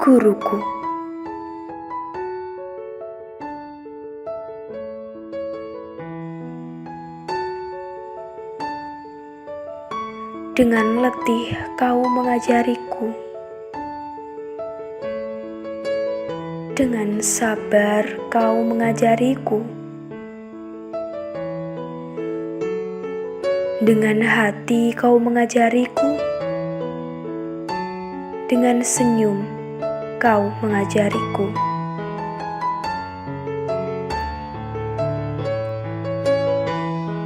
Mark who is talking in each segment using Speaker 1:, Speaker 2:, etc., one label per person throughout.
Speaker 1: Guruku. Dengan letih kau mengajariku, dengan sabar kau mengajariku, dengan hati kau mengajariku, dengan senyum kau mengajariku.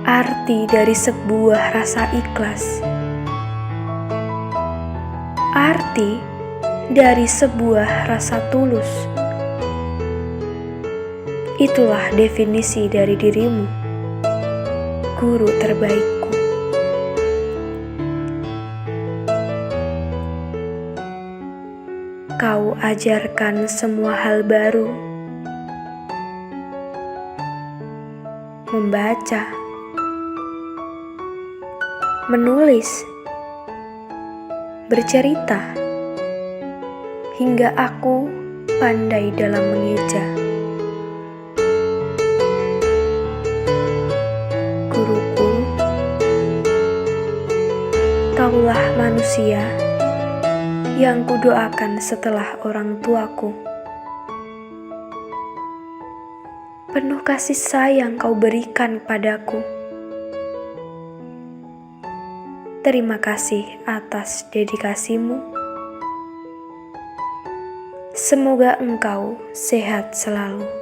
Speaker 1: Arti dari sebuah rasa ikhlas, arti dari sebuah rasa tulus. Itulah definisi dari dirimu, guru terbaikku. Kau ajarkan semua hal baru, membaca, menulis, bercerita, hingga aku pandai dalam mengeja. Guruku, kaulah manusia yang kudoakan setelah orang tuaku. Penuh kasih sayang kau berikan padaku. Terima kasih atas dedikasimu. Semoga engkau sehat selalu.